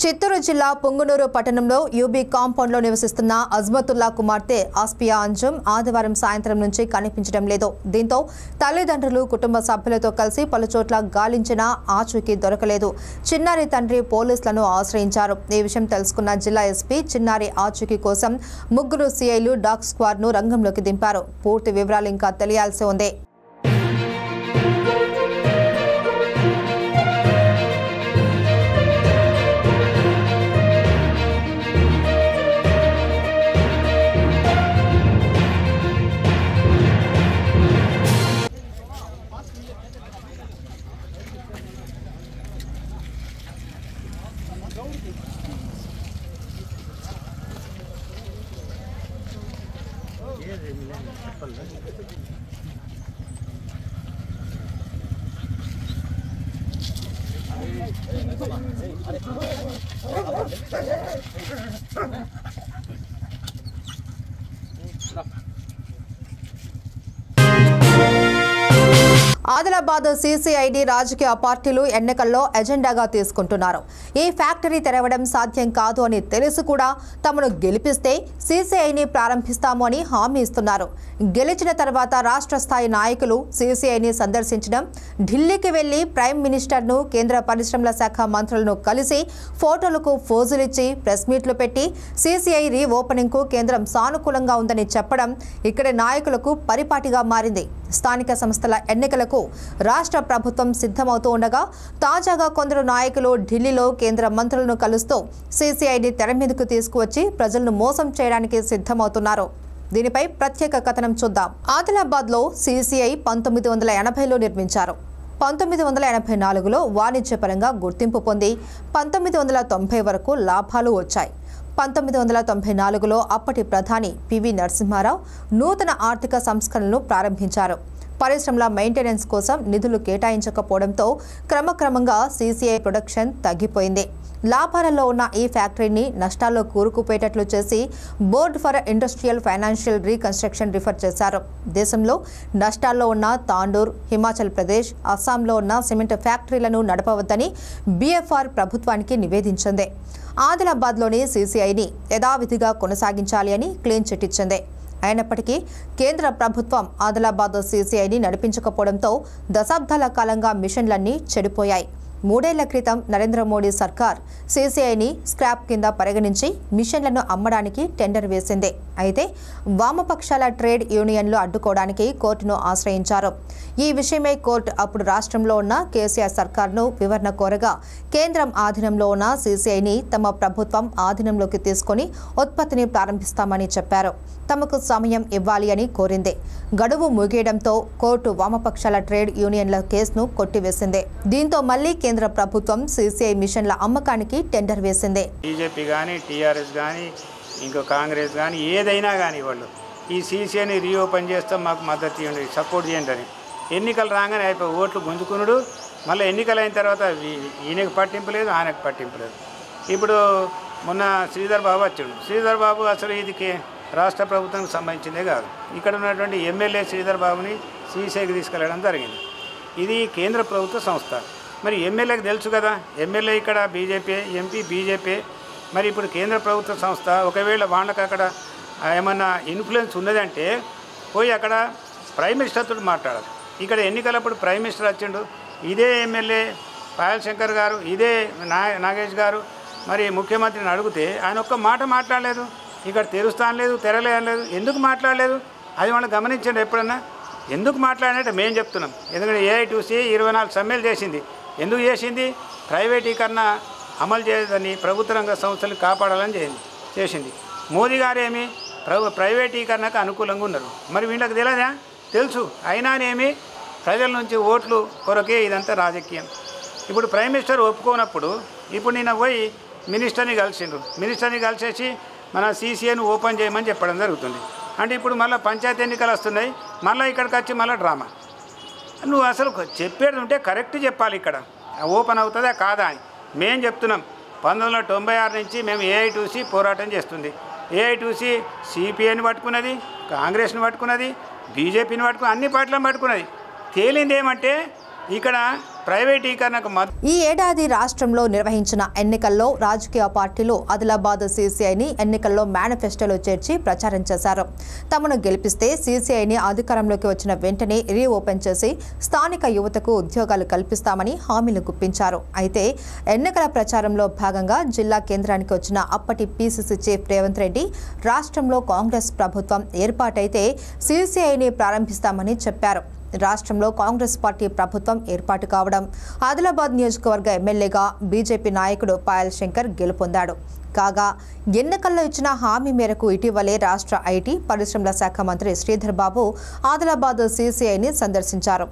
చిత్తూరు జిల్లా పుంగునూరు పట్టణంలో యూబీ కాంపౌండ్లో నివసిస్తున్న అజ్మతుల్లా కుమార్తె ఆస్పియా అంజుం ఆదివారం సాయంత్రం నుంచి కనిపించడం లేదు. దీంతో తల్లిదండ్రులు కుటుంబ సభ్యులతో కలిసి పలుచోట్ల గాలించినా ఆచూకీ దొరకలేదు. చిన్నారి తండ్రి పోలీసులను ఆశ్రయించారు. ఈ విషయం తెలుసుకున్న జిల్లా ఎస్పీ చిన్నారి ఆచూకీ కోసం 3 సిఐలు డాగ్ స్క్వాడ్ను రంగంలోకి దింపారు. పూర్తి వివరాలు ఇంకా తెలియాల్సి ఉంది. ఆదిలాబాద్ సీసీఐడి రాజకీయ పార్టీలు ఎన్నికల్లో ఎజెండాగా తీసుకుంటున్నారు. ఈ ఫ్యాక్టరీ తెరవడం సాధ్యం కాదు అని తెలిసి కూడా తమను గెలిపిస్తే సీసీఐని ప్రారంభిస్తాము అని హామీ ఇస్తున్నారు. గెలిచిన తర్వాత రాష్ట్ర స్థాయి నాయకులు సీసీఐని సందర్శించడం, ఢిల్లీకి వెళ్లి ప్రైమ్ మినిస్టర్ను, కేంద్ర పరిశ్రమల శాఖ మంత్రులను కలిసి ఫోటోలకు ఫోజులిచ్చి ప్రెస్ మీట్లు పెట్టి సీసీఐ రీ ఓపెనింగ్ కు కేంద్రం సానుకూలంగా ఉందని చెప్పడం ఇక్కడి నాయకులకు పరిపాటిగా మారింది. స్థానిక సంస్థల ఎన్నికలకు రాష్ట్ర ప్రభుత్వం సిద్ధమవుతూ ఉండగా తాజాగా కొందరు నాయకులు ఢిల్లీలో కేంద్ర మంత్రులను కలుస్తూ సీసీఐని తెర మీదకు తీసుకువచ్చి ప్రజలను మోసం చేయడానికి సిద్ధమవుతున్నారు. దీనిపై ప్రత్యేక కథనం చూద్దాం. ఆదిలాబాద్లో సీసీఐ 1980లో నిర్మించారు. 1984లో వాణిజ్యపరంగా గుర్తింపు పొంది 1990 వరకు లాభాలు వచ్చాయి. 1994లో అప్పటి ప్రధాని పివి నరసింహారావు నూతన ఆర్థిక సంస్కరణలను ప్రారంభించారు. పరిశ్రమల మెయింటెనెన్స్ కోసం నిధులు కేటాయించకపోవడంతో క్రమక్రమంగా సీసీఐ ప్రొడక్షన్ తగ్గిపోయింది. లాభాలలో ఉన్న ఈ ఫ్యాక్టరీని నష్టాల్లో కూరుకుపోయేటట్లు చేసి board for industrial financial reconstruction refer చేశారు. దేశంలో నష్టాల్లో ఉన్న తాండూర్, హిమాచల్ ప్రదేశ్, అస్సాంలో ఉన్న సిమెంట్ ఫ్యాక్టరీలను నడపవద్దని బీఎఫ్ఆర్ ప్రభుత్వానికి నివేదించింది. ఆదిలాబాద్లోని సీసీఐని యథావిధిగా కొనసాగించాలి అని క్లీన్ చిట్ ఇచ్చింది. అయినప్పటికీ కేంద్ర ప్రభుత్వం ఆదిలాబాద్ సీసీఐని నడిపించకపోవడంతో దశాబ్దాల కాలంగా మిషన్లన్నీ చెడిపోయాయి. 3 ఏళ్ల క్రితం నరేంద్ర మోడీ సర్కార్ సీసీఐని స్క్రాప్ కింద పరిగణించి మిషన్లను అమ్మడానికి టెండర్ వేసింది. అయితే వామపక్షాల ట్రేడ్ యూనియన్లు అడ్డుకోవడానికి కోర్టును ఆశ్రయించారు. ఈ విషయమై కోర్టు అప్పుడు రాష్ట్రంలో ఉన్న కేసీఆర్ సర్కార్ను వివరణ కోరగా కేంద్రం ఆధీనంలో ఉన్న సీసీఐని తమ ప్రభుత్వం ఆధీనంలోకి తీసుకుని ఉత్పత్తిని ప్రారంభిస్తామని చెప్పారు. తమకు సమయం ఇవ్వాలి అని కోరింది. గడువు ముగియడంతో కోర్టు వామపక్షాల ట్రేడ్ యూనియన్ల కేసును కొట్టివేసింది. దీంతో మళ్లీ కేంద్ర ప్రభుత్వం సీసీఐ మిషన్ల అమ్మకానికి టెండర్ వేసింది. బీజేపీ కానీ టీఆర్ఎస్ కానీ ఇంకో కాంగ్రెస్ కానీ ఏదైనా కానీ వాళ్ళు ఈ సీసీఐని రీఓపెన్ చేస్తాం, మాకు మద్దతు ఇవ్వండి, సపోర్ట్ చేయండి అని ఎన్నికలు రాగానే అయిపోయి ఓట్లు గుంజుకునుడు. మళ్ళీ ఎన్నికలు అయిన తర్వాత ఈయనకు పట్టింపు లేదు, ఆయనకు పట్టింపు లేదు. ఇప్పుడు మొన్న శ్రీధర్ బాబు వచ్చాడు. శ్రీధర్ బాబు అసలు ఇది రాష్ట్ర ప్రభుత్వానికి సంబంధించిందే కాదు. ఇక్కడ ఉన్నటువంటి ఎమ్మెల్యే శ్రీధర్ బాబుని సీసీఐకి తీసుకెళ్లడం జరిగింది. ఇది కేంద్ర ప్రభుత్వ సంస్థ. మరి ఎమ్మెల్యేకి తెలుసు కదా, ఎమ్మెల్యే ఇక్కడ బీజేపీ, ఎంపీ బీజేపీ. మరి ఇప్పుడు కేంద్ర ప్రభుత్వ సంస్థ ఒకవేళ వాళ్ళకి అక్కడ ఏమన్నా ఇన్ఫ్లుయెన్స్ ఉన్నదంటే పోయి అక్కడ ప్రైమ్ మినిస్టర్తో మాట్లాడాలి. ఇక్కడ ఎన్నికలప్పుడు ప్రైమ్ మినిస్టర్ వచ్చిండు, ఇదే ఎమ్మెల్యే పాయల్ శంకర్ గారు, ఇదే నాగేష్ గారు మరి ముఖ్యమంత్రిని అడిగితే ఆయన ఒక్క మాట మాట్లాడలేదు. ఇక్కడ తెరుస్తాను లేదు, తెరలేదు. ఎందుకు మాట్లాడలేదు అది వాళ్ళు గమనించండి. ఎప్పుడన్నా ఎందుకు మాట్లాడినట్టు మేము చెప్తున్నాం. ఎందుకంటే ఏఐటీసీ 24 సమ్మెలు చేసింది. ఎందుకు చేసింది? ప్రైవేటీకరణ అమలు చేయదని ప్రభుత్వ రంగ సంస్థలు కాపాడాలని చేసింది. మోదీ గారేమి ప్రైవేటీకరణకు అనుకూలంగా ఉన్నారు. మరి వీళ్ళకి తెలియదా? తెలుసు. అయినానేమి ప్రజల నుంచి ఓట్లు కొరకే ఇదంతా రాజకీయం. ఇప్పుడు ప్రైమ్ మినిస్టర్ ఒప్పుకోనప్పుడు ఇప్పుడు నేను పోయి మినిస్టర్ని కలిసిండ్రు. మినిస్టర్ని కలిసేసి మన సీసీఐని ఓపెన్ చేయమని చెప్పడం జరుగుతుంది. అంటే ఇప్పుడు మళ్ళీ పంచాయతీ ఎన్నికలు వస్తున్నాయి, మళ్ళీ ఇక్కడికి వచ్చి మళ్ళీ డ్రామా. నువ్వు అసలు చెప్పేది ఉంటే కరెక్ట్ చెప్పాలి. ఇక్కడ ఓపెన్ అవుతుందా కాదా అని మేము చెప్తున్నాం. 1996 నుంచి మేము ఏఐటీసీ పోరాటం చేస్తుంది. ఏఐటీసీ సిపిఐని పట్టుకున్నది, కాంగ్రెస్ని పట్టుకున్నది, బీజేపీని పట్టుకుని అన్ని పార్టీలను పట్టుకున్నది. తేలింది ఏమంటే ఇక్కడ ప్రైవేటీకరణకు ఈ ఏడాది రాష్ట్రంలో నిర్వహించిన ఎన్నికల్లో రాజకీయ పార్టీలు ఆదిలాబాద్ సీసీఐని ఎన్నికల్లో మేనిఫెస్టోలో చేర్చి ప్రచారం చేశారు. తమను గెలిపిస్తే సీసీఐని అధికారంలోకి వచ్చిన వెంటనే రీఓపెన్ చేసి స్థానిక యువతకు ఉద్యోగాలు కల్పిస్తామని హామీలు గుప్పించారు. అయితే ఎన్నికల ప్రచారంలో భాగంగా జిల్లా కేంద్రానికి వచ్చిన అప్పటి పీసీసీ చీఫ్ రేవంత్ రెడ్డి రాష్ట్రంలో కాంగ్రెస్ ప్రభుత్వం ఏర్పాటైతే సీసీఐని ప్రారంభిస్తామని చెప్పారు. రాష్ట్రంలో కాంగ్రెస్ పార్టీ ప్రభుత్వం ఏర్పాటు కావడం, ఆదిలాబాద్ నియోజకవర్గ ఎమ్మెల్యేగా బీజేపీ నాయకుడు పాయల్ శంకర్ గెలుపొందాడు. కాగా ఎన్నికల్లో ఇచ్చిన హామీ మేరకు ఇటీవలే రాష్ట్ర ఐటీ పరిశ్రమల శాఖ మంత్రి శ్రీధర్ బాబు ఆదిలాబాద్ సీసీఐని సందర్శించారు.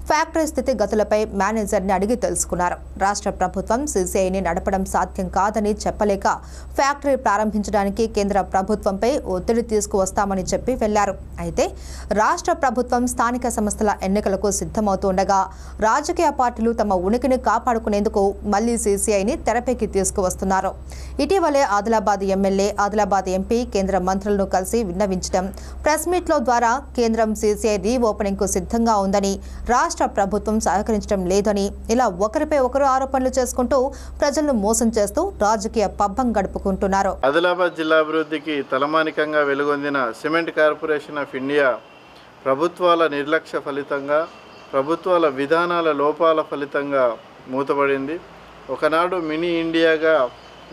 ఫ్యాక్టరీ స్థితిగతులపై మేనేజర్ని అడిగి తెలుసుకున్నారు. రాష్ట్ర ప్రభుత్వం సీసీఐని నడపడం సాధ్యం కాదని చెప్పలేక ఫ్యాక్టరీ ప్రారంభించడానికి కేంద్ర ప్రభుత్వంపై ఒత్తిడి తీసుకువస్తామని చెప్పి వెళ్లారు. అయితే రాష్ట్ర ప్రభుత్వం స్థానిక సంస్థల ఎన్నికలకు సిద్ధమవుతుండగా రాజకీయ పార్టీలు తమ ఉనికిని కాపాడుకునేందుకు మళ్లీ సీసీఐని తెరపైకి తీసుకువస్తున్నారు. ఇటీవలే ఆదిలాబాద్ ఎమ్మెల్యే, ఆదిలాబాద్ ఎంపీ కేంద్ర మంత్రులను కలిసి విన్నవించడం, ప్రెస్ మీట్లో ద్వారా కేంద్రం సీసీఐ రీఓపెనింగ్ కు సిద్ధంగా ఉందని, రాష్ట్ర ప్రభుత్వం సహకరించడం లేదని ఇలా ఒకరిపై ఒకరు ఆరోపణలు చేసుకుంటూ ప్రజలను మోసం చేస్తూ రాజకీయ పబ్బం గడుపుకుంటున్నారు. ఆదిలాబాద్ జిల్లా అభివృద్ధికి తలమానికంగా వెలుగొందిన సిమెంట్ కార్పొరేషన్ ఆఫ్ ఇండియా ప్రభుత్వాల నిర్లక్ష్య ఫలితంగా, ప్రభుత్వాల విధానాల లోపాల ఫలితంగా మూతపడింది. ఒకనాడు మినీ ఇండియాగా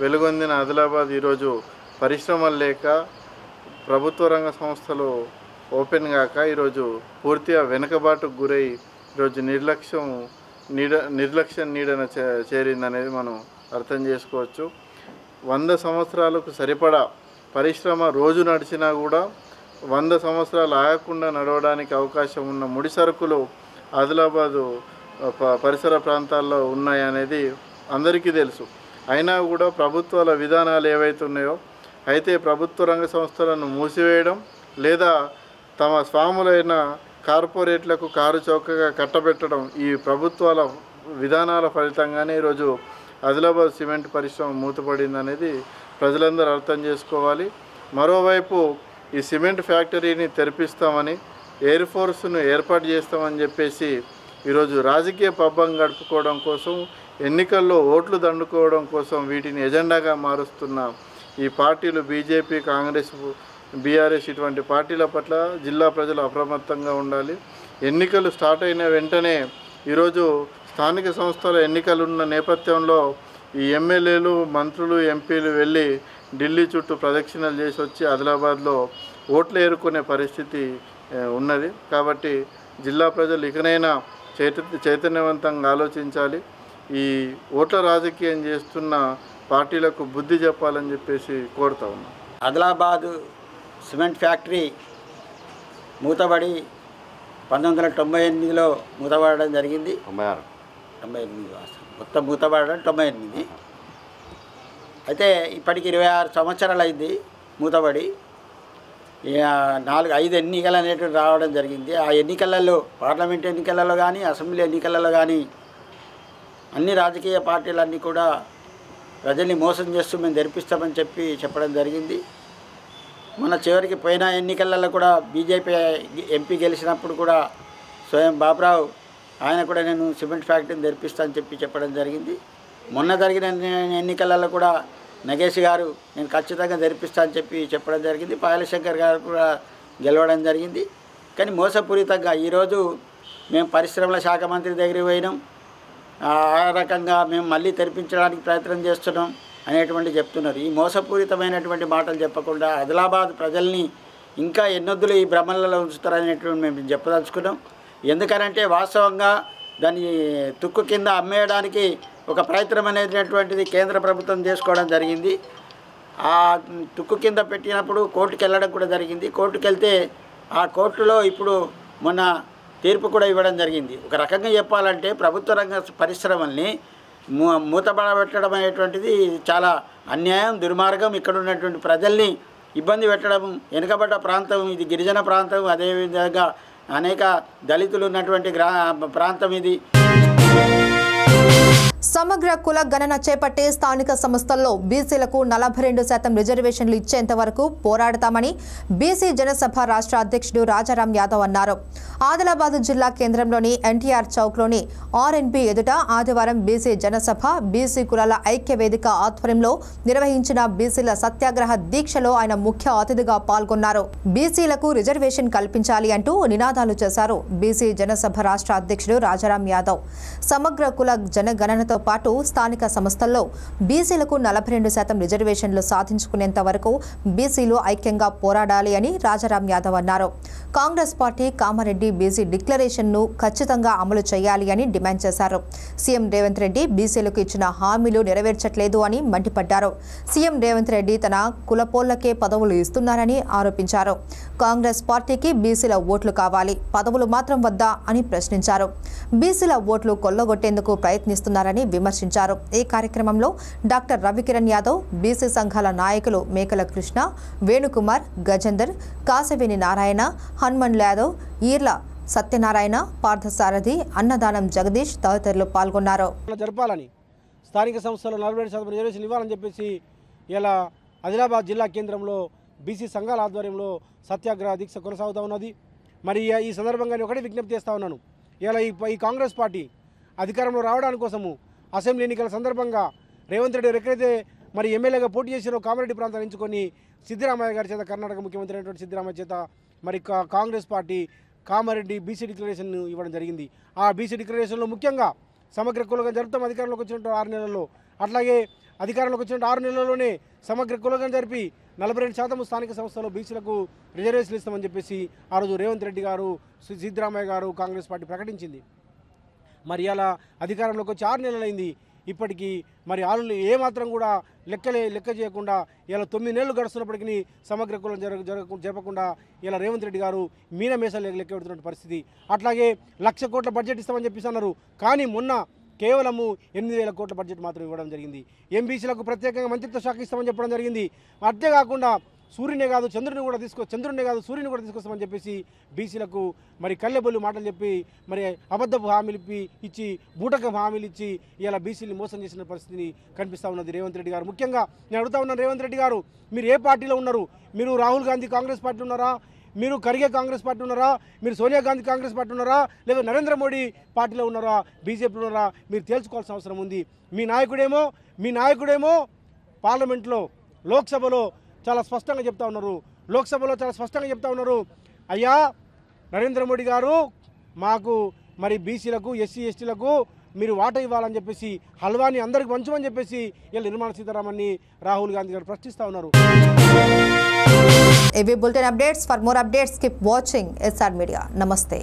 వెలుగొందిన ఆదిలాబాద్ ఈరోజు పరిశ్రమలు లేక, ప్రభుత్వ రంగ సంస్థలు ఓపెన్ కాక ఈరోజు పూర్తిగా వెనుకబాటుకు గురై ఈరోజు నిర్లక్ష్యం నీడన చేరిందనేది మనం అర్థం చేసుకోవచ్చు. 100 సంవత్సరాలకు సరిపడా పరిశ్రమ రోజు నడిచినా కూడా 100 సంవత్సరాలు ఆగకుండా నడవడానికి అవకాశం ఉన్న ముడి సరుకులు ఆదిలాబాదు పరిసర ప్రాంతాల్లో ఉన్నాయనేది అందరికీ తెలుసు. అయినా కూడా ప్రభుత్వాల విధానాలు ఏవైతే ఉన్నాయో, అయితే ప్రభుత్వ రంగ సంస్థలను మూసివేయడం లేదా తమ స్వాములైన కార్పొరేట్లకు కారు చౌకగా కట్టబెట్టడం, ఈ ప్రభుత్వాల విధానాల ఫలితంగానే ఈరోజు ఆదిలాబాద్ సిమెంట్ పరిశ్రమ మూతపడింది అనేది ప్రజలందరూ అర్థం చేసుకోవాలి. మరోవైపు ఈ సిమెంట్ ఫ్యాక్టరీని తెరిపిస్తామని, ఎయిర్ ఫోర్స్ను ఏర్పాటు చేస్తామని చెప్పేసి ఈరోజు రాజకీయ పబ్బం గడుపుకోవడం కోసం, ఎన్నికల్లో ఓట్లు దండుకోవడం కోసం వీటిని ఎజెండాగా మారుస్తున్న ఈ పార్టీలు బీజేపీ, కాంగ్రెస్, బీఆర్ఎస్ ఇటువంటి పార్టీల పట్ల జిల్లా ప్రజలు అప్రమత్తంగా ఉండాలి. ఎన్నికలు స్టార్ట్ అయిన వెంటనే ఈరోజు స్థానిక సంస్థల ఎన్నికలున్న నేపథ్యంలో ఈ ఎమ్మెల్యేలు, మంత్రులు, ఎంపీలు వెళ్ళి ఢిల్లీ చుట్టూ ప్రదక్షిణలు చేసి వచ్చి ఆదిలాబాద్లో ఓట్లు ఏరుకునే పరిస్థితి ఉన్నది. కాబట్టి జిల్లా ప్రజలు ఇకనైనా చైతన్యవంతంగా ఆలోచించాలి. ఈ ఓట్ల రాజకీయం చేస్తున్న పార్టీలకు బుద్ధి చెప్పాలని చెప్పేసి కోరుతా ఉన్నాం. ఆదిలాబాద్ సిమెంట్ ఫ్యాక్టరీ మూతబడి 1998లో మూతపడడం జరిగింది. 98 మొత్తం మూతపడడం 98. అయితే ఇప్పటికి 26 సంవత్సరాలు అయింది మూతబడి. 4-5 ఎన్నికలు అనేటివి రావడం జరిగింది. ఆ ఎన్నికలలో, పార్లమెంట్ ఎన్నికలలో కానీ, అసెంబ్లీ ఎన్నికలలో కానీ అన్ని రాజకీయ పార్టీలన్నీ కూడా ప్రజల్ని మోసం చేస్తూ మేము జరిపిస్తామని చెప్పడం జరిగింది. మన చివరికి పోయిన ఎన్నికలలో కూడా బీజేపీ ఎంపీ గెలిచినప్పుడు కూడా స్వయం బాబురావు ఆయన కూడా నేను సిమెంట్ ఫ్యాక్టరీని తెరిపిస్తా అని చెప్పడం జరిగింది. మొన్న జరిగిన ఎన్నికలలో కూడా నగేష్ గారు నేను ఖచ్చితంగా తెరిపిస్తా అని చెప్పడం జరిగింది. పాయలశంకర్ గారు కూడా గెలవడం జరిగింది. కానీ మోసపూరితంగా ఈరోజు మేము పరిశ్రమల శాఖ మంత్రి దగ్గరికి పోయినాం, ఆ రకంగా మేము మళ్ళీ తెరిపించడానికి ప్రయత్నం చేస్తున్నాం అనేటువంటి చెప్తున్నారు. ఈ మోసపూరితమైనటువంటి మాటలు చెప్పకుండా ఆదిలాబాద్ ప్రజల్ని ఇంకా ఎన్నొద్దులు ఈ భ్రమలలో ఉంచుతారనేటువంటి మేము చెప్పదలుచుకున్నాం. ఎందుకనంటే వాస్తవంగా దాన్ని తుక్కు కింద అమ్మేయడానికి ఒక ప్రయత్నం అనేటువంటిది కేంద్ర ప్రభుత్వం చేసుకోవడం జరిగింది. ఆ తుక్కు కింద పెట్టినప్పుడు కోర్టుకు వెళ్ళడం కూడా జరిగింది. కోర్టుకు వెళ్తే ఆ కోర్టులో ఇప్పుడు మొన్న తీర్పు కూడా ఇవ్వడం జరిగింది. ఒక రకంగా చెప్పాలంటే ప్రభుత్వ రంగ పరిశ్రమల్ని మూతబడబెట్టడం అనేటువంటిది చాలా అన్యాయం, దుర్మార్గం. ఇక్కడ ఉన్నటువంటి ప్రజల్ని ఇబ్బంది పెట్టడం. వెనుకబడ్డ ప్రాంతం ఇది, గిరిజన ప్రాంతం, అదేవిధంగా అనేక దళితులు ఉన్నటువంటి ప్రాంతం ఇది. సమగ్ర కుల గణన చేపట్టే స్థానిక సంస్థల్లో బీసీలకు 42% రిజర్వేషన్లు ఇచ్చేంత వరకు పోరాడతామని బీసీ జనసభ రాష్ట్ర అధ్యక్షుడు రాజారాం యాదవ్ అన్నారు. ఆదిలాబాద్ జిల్లా కేంద్రంలోని ఎన్టీఆర్ చౌక్లోని ఆర్ఎన్బి ఎదుట ఆదివారం బీసీ జనసభ, బీసీ కులాల ఐక్య వేదిక ఆధ్వర్యంలో నిర్వహించిన బీసీల సత్యాగ్రహ దీక్షలో ఆయన ముఖ్య అతిథిగా పాల్గొన్నారు. బీసీలకు రిజర్వేషన్ కల్పించాలి అంటూ నినాదాలు చేశారు. బీసీ జనసభ రాష్ట్ర అధ్యక్షుడు రాజారాం యాదవ్ సమగ్ర కుల జనగణనతో పాటు స్థానిక సంస్థల్లో బీసీలకు 42% రిజర్వేషన్లు సాధించుకునేంత వరకు బీసీలు ఐక్యంగా పోరాడాలి అని రాజారాం యాదవ్ అన్నారు. కాంగ్రెస్ పార్టీ కామారెడ్డి బీసీ డిక్లరేషన్ను ఖచ్చితంగా అమలు చేయాలి అని డిమాండ్ చేశారు. సీఎం రేవంత్ రెడ్డి బీసీలకు ఇచ్చిన హామీలు నెరవేర్చట్లేదు అని మండిపడ్డారు. సీఎం రేవంత్ రెడ్డి తన కులపోళ్లకే పదవులు ఇస్తున్నారని ఆరోపించారు. కాంగ్రెస్ పార్టీకి బీసీల ఓట్లు కావాలి, పదవులు మాత్రం వద్దా అని ప్రశ్నించారు. బీసీల ఓట్లు కొల్లగొట్టేందుకు ప్రయత్నిస్తున్నారని విమర్శించారు. ఈ కార్యక్రమంలో డాక్టర్ రవికిరణ్ యాదవ్, బీసీ సంఘాల నాయకులు మేకల కృష్ణ, వేణుకుమార్, గజేందర్, కాసవేని నారాయణ, హనుమన్ యాదవ్, ఈర్ల సత్యనారాయణ, పార్థసారథి, అన్నదానం జగదీష్ తదితరులు పాల్గొన్నారు. జరపాలని స్థానిక సంస్థల్లో 42% రిజర్వేషన్ ఇవ్వాలని చెప్పేసి ఇలా ఆదిలాబాద్ జిల్లా కేంద్రంలో బీసీ సంఘాల ఆధ్వర్యంలో సత్యాగ్రహ దీక్ష కొనసాగుతూ ఉన్నది. మరి ఈ సందర్భంగా ఒకటే విజ్ఞప్తి చేస్తూ ఉన్నాను. ఇలా ఈ కాంగ్రెస్ పార్టీ అధికారంలో రావడానికి కోసము అసెంబ్లీ ఎన్నికల సందర్భంగా రేవంత్ రెడ్డి ఎక్కడైతే మరి ఎమ్మెల్యేగా పోటీ చేసిన కామారెడ్డి ప్రాంతాన్ని ఎంచుకొని సిద్ధరామయ్య గారి చేత, కర్ణాటక ముఖ్యమంత్రి అయినటువంటి సిద్ధరామయ్య చేత మరి Congress party Kamareddy BC declaration ఇవ్వడం జరిగింది. ఆ బీసీ డిక్లరేషన్లో ముఖ్యంగా సమగ్ర కులగా జరుపుతాం అధికారంలోకి వచ్చినట్టు 6 నెలల్లో. అట్లాగే అధికారంలోకి వచ్చినట్టు 6 నెలల్లోనే సమగ్ర కులగా జరిపి 42% స్థానిక సంస్థలో బీసీలకు రిజర్వేషన్లు ఇస్తామని చెప్పేసి ఆ రోజు రేవంత్ రెడ్డి గారు, సిద్ధరామయ్య గారు, కాంగ్రెస్ పార్టీ ప్రకటించింది. మరి ఇలా అధికారంలోకి వచ్చి 6 నెలలైంది. ఇప్పటికీ మరి వాళ్ళు ఏమాత్రం కూడా లెక్క చేయకుండా ఇలా 9 నెలలు గడుస్తున్నప్పటికీ సమగ్ర కులం జరపకుండా ఇలా రేవంత్ రెడ్డి గారు మీనమేసాలు లెక్క పెడుతున్న పరిస్థితి. అట్లాగే 1,00,000 కోట్ల బడ్జెట్ ఇస్తామని చెప్పేసి అన్నారు. కానీ మొన్న కేవలము 8,000 కోట్ల బడ్జెట్ మాత్రం ఇవ్వడం జరిగింది. ఎంబీసీలకు ప్రత్యేకంగా మంత్రిత్వ శాఖ ఇస్తామని చెప్పడం జరిగింది. అంతేకాకుండా సూర్యునే కాదు చంద్రుని కూడా సూర్యుని కూడా తీసుకొస్తామని చెప్పేసి బీసీలకు మరి కళ్ళెబొల్లి మాటలు చెప్పి మరి అబద్ధపు హామీలు ఇచ్చి బూటకపు హామీలు ఇచ్చి ఇలా బీసీని మోసం చేసిన పరిస్థితిని కనిపిస్తూ ఉన్నది రేవంత్ రెడ్డి గారు. ముఖ్యంగా నేను అడుగుతా ఉన్నాను, రేవంత్ రెడ్డి గారు మీరు ఏ పార్టీలో ఉన్నారు? మీరు రాహుల్ గాంధీ కాంగ్రెస్ పార్టీ ఉన్నారా? మీరు ఖర్గే కాంగ్రెస్ పార్టీ ఉన్నారా? మీరు సోనియా గాంధీ కాంగ్రెస్ పార్టీ ఉన్నారా? లేదా నరేంద్ర మోడీ పార్టీలో ఉన్నారా? బీజేపీలో ఉన్నారా? మీరు తేల్చుకోవాల్సిన అవసరం ఉంది. మీ నాయకుడేమో పార్లమెంట్లో, లోక్సభలో చాలా స్పష్టంగా చెప్తా ఉన్నారు. అయ్యా నరేంద్ర మోడీ గారు మాకు మరి బీసీలకు ఎస్సీ ఎస్టీలకు మీరు వాటా ఇవ్వాలని చెప్పేసి హల్వాని అందరికి పంచమని చెప్పేసి ఇలా నిర్మలా సీతారామన్ని రాహుల్ గాంధీ గారు ప్రశ్నిస్తూ ఉన్నారు. AV Bulletin updates. For more updates, keep watching SR Media. Namaste.